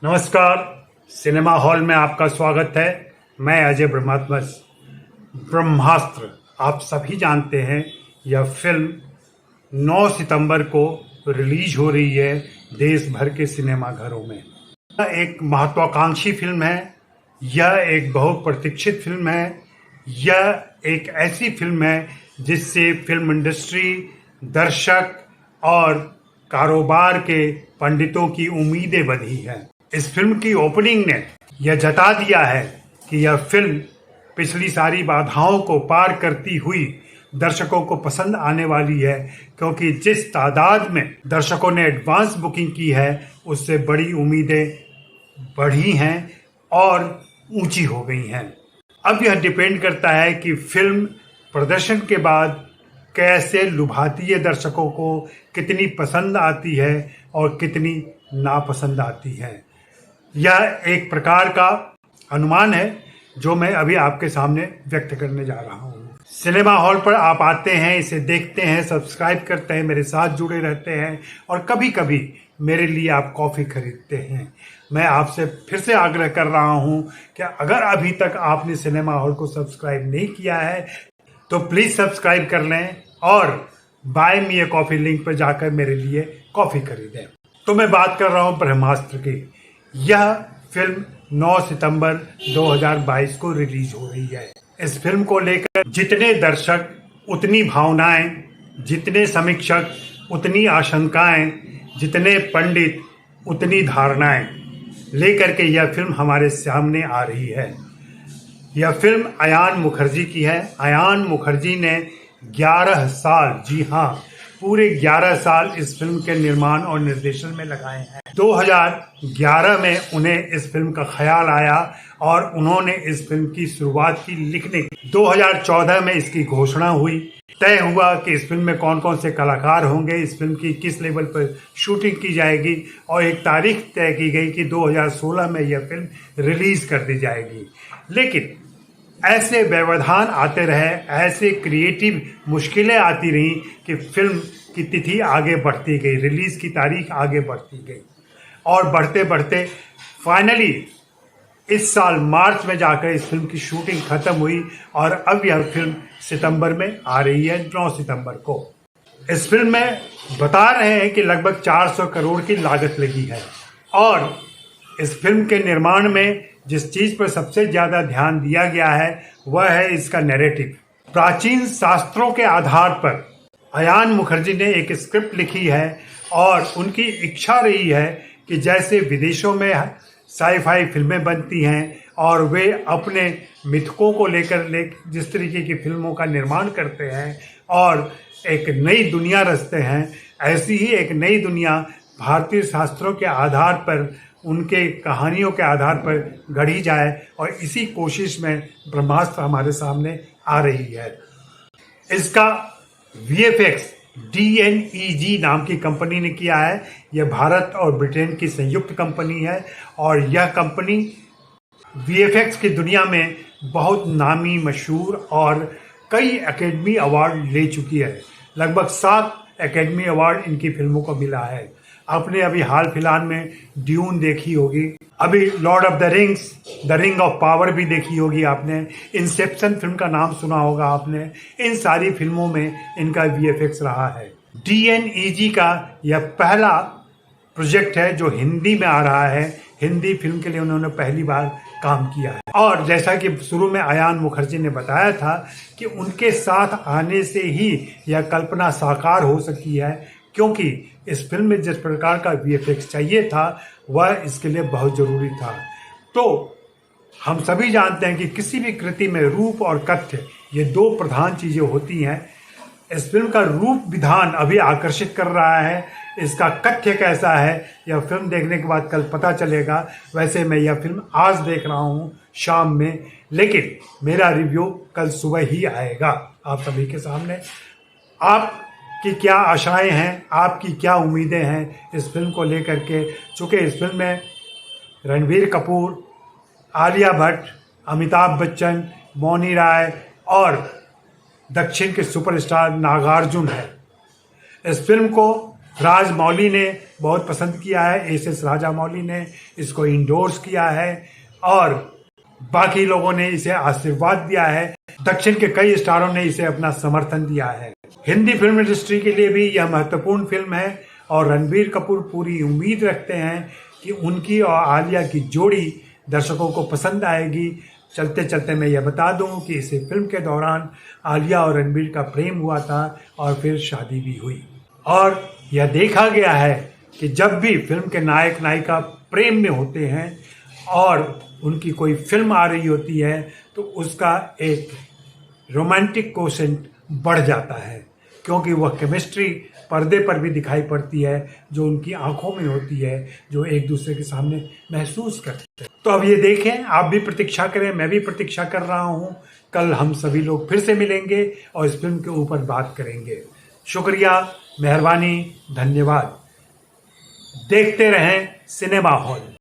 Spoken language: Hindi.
नमस्कार। सिनेमा हॉल में आपका स्वागत है। मैं अजय ब्रह्मास्त्र। आप सभी जानते हैं यह फिल्म 9 सितंबर को रिलीज हो रही है देश भर के सिनेमा घरों में। यह एक महत्वाकांक्षी फिल्म है। यह एक बहुत प्रतीक्षित फिल्म है। यह एक ऐसी फिल्म है जिससे फिल्म इंडस्ट्री, दर्शक और कारोबार के पंडितों की उम्मीदें बढ़ी हैं। इस फिल्म की ओपनिंग ने यह जता दिया है कि यह फिल्म पिछली सारी बाधाओं को पार करती हुई दर्शकों को पसंद आने वाली है, क्योंकि जिस तादाद में दर्शकों ने एडवांस बुकिंग की है उससे बड़ी उम्मीदें बढ़ी हैं और ऊंची हो गई हैं। अब यह डिपेंड करता है कि फिल्म प्रदर्शन के बाद कैसे लुभाती है दर्शकों को, कितनी पसंद आती है और कितनी नापसंद आती है। यह एक प्रकार का अनुमान है जो मैं अभी आपके सामने व्यक्त करने जा रहा हूँ। सिनेमा हॉल पर आप आते हैं, इसे देखते हैं, सब्सक्राइब करते हैं, मेरे साथ जुड़े रहते हैं और कभी कभी मेरे लिए आप कॉफ़ी खरीदते हैं। मैं आपसे फिर से आग्रह कर रहा हूँ कि अगर अभी तक आपने सिनेमा हॉल को सब्सक्राइब नहीं किया है तो प्लीज़ सब्सक्राइब कर लें और buy me a coffee link पर जाकर मेरे लिए कॉफ़ी खरीदें। तो मैं बात कर रहा हूँ ब्रह्मास्त्र की। यह फिल्म 9 सितंबर 2022 को रिलीज हो रही है। इस फिल्म को लेकर जितने दर्शक उतनी भावनाएं, जितने समीक्षक उतनी आशंकाएं, जितने पंडित उतनी धारणाएं लेकर के यह फिल्म हमारे सामने आ रही है। यह फिल्म अयान मुखर्जी की है। अयान मुखर्जी ने 11 साल, जी हाँ, पूरे 11 साल इस फिल्म के निर्माण और निर्देशन में लगाए हैं। 2011 में उन्हें इस फिल्म का ख्याल आया और उन्होंने इस फिल्म की शुरुआत की लिखने की। 2014 में इसकी घोषणा हुई। तय हुआ कि इस फिल्म में कौन कौन से कलाकार होंगे, इस फिल्म की किस लेवल पर शूटिंग की जाएगी और एक तारीख तय की गई कि 2016 में यह फिल्म रिलीज कर दी जाएगी। लेकिन ऐसे व्यवधान आते रहे, ऐसे क्रिएटिव मुश्किलें आती रहीं कि फिल्म की तिथि आगे बढ़ती गई, रिलीज की तारीख आगे बढ़ती गई और बढ़ते बढ़ते फाइनली इस साल मार्च में जाकर इस फिल्म की शूटिंग खत्म हुई और अब यह फिल्म सितंबर में आ रही है, 9 सितंबर को। इस फिल्म में बता रहे हैं कि लगभग 400 करोड़ की लागत लगी है और इस फिल्म के निर्माण में जिस चीज पर सबसे ज्यादा ध्यान दिया गया है वह है इसका नैरेटिव। प्राचीन शास्त्रों के आधार पर अयान मुखर्जी ने एक स्क्रिप्ट लिखी है और उनकी इच्छा रही है कि जैसे विदेशों में साई-फाई फिल्में बनती हैं और वे अपने मिथकों को लेकर जिस तरीके की फिल्मों का निर्माण करते हैं और एक नई दुनिया रचते हैं, ऐसी ही एक नई दुनिया भारतीय शास्त्रों के आधार पर, उनके कहानियों के आधार पर गढ़ी जाए और इसी कोशिश में ब्रह्मास्त्र हमारे सामने आ रही है। इसका VFX DNEG नाम की कंपनी ने किया है। यह भारत और ब्रिटेन की संयुक्त कंपनी है और यह कंपनी VFX की दुनिया में बहुत नामी, मशहूर और कई एकेडमी अवार्ड ले चुकी है। लगभग 7 एकेडमी अवार्ड इनकी फिल्मों को मिला है। आपने अभी हाल फिलहाल में ड्यून देखी होगी, अभी Lord of the rings, the ring of power भी देखी होगी आपने, इंसेप्शन फिल्म का नाम सुना होगा आपने। इन सारी फिल्मों में इनका VFX रहा है। DNEG का यह पहला प्रोजेक्ट है जो हिंदी में आ रहा है। हिंदी फिल्म के लिए उन्होंने पहली बार काम किया है और जैसा कि शुरू में अयान मुखर्जी ने बताया था कि उनके साथ आने से ही यह कल्पना साकार हो सकी है, क्योंकि इस फिल्म में जिस प्रकार का VFX चाहिए था वह इसके लिए बहुत जरूरी था। तो हम सभी जानते हैं कि किसी भी कृति में रूप और कथ्य, ये 2 प्रधान चीजें होती हैं। इस फिल्म का रूप विधान अभी आकर्षित कर रहा है, इसका कथ्य कैसा है यह फिल्म देखने के बाद कल पता चलेगा। वैसे मैं यह फिल्म आज देख रहा हूँ शाम में, लेकिन मेरा रिव्यू कल सुबह ही आएगा आप सभी के सामने। आपकी क्या आशाएं हैं, आपकी क्या उम्मीदें हैं इस फिल्म को लेकर के? चूँकि इस फिल्म में रणबीर कपूर, आलिया भट्ट, अमिताभ बच्चन, मौनी राय और दक्षिण के सुपरस्टार नागार्जुन है। इस फिल्म को राजमौली ने बहुत पसंद किया है, एस राजामौली ने इसको इंडोर्स किया है और बाकी लोगों ने इसे आशीर्वाद दिया है। दक्षिण के कई स्टारों ने इसे अपना समर्थन दिया है। हिंदी फिल्म इंडस्ट्री के लिए भी यह महत्वपूर्ण फिल्म है और रणबीर कपूर पूरी उम्मीद रखते हैं कि उनकी और आलिया की जोड़ी दर्शकों को पसंद आएगी। चलते चलते मैं यह बता दूं कि इस फिल्म के दौरान आलिया और रणबीर का प्रेम हुआ था और फिर शादी भी हुई और यह देखा गया है कि जब भी फिल्म के नायक नायिका प्रेम में होते हैं और उनकी कोई फिल्म आ रही होती है तो उसका एक रोमांटिक कोशेंट बढ़ जाता है, क्योंकि वह केमिस्ट्री पर्दे पर भी दिखाई पड़ती है जो उनकी आंखों में होती है, जो एक दूसरे के सामने महसूस करते हैं। तो अब ये देखें, आप भी प्रतीक्षा करें, मैं भी प्रतीक्षा कर रहा हूँ। कल हम सभी लोग फिर से मिलेंगे और इस फिल्म के ऊपर बात करेंगे। शुक्रिया, मेहरबानी, धन्यवाद। देखते रहें सिनेमा हॉल।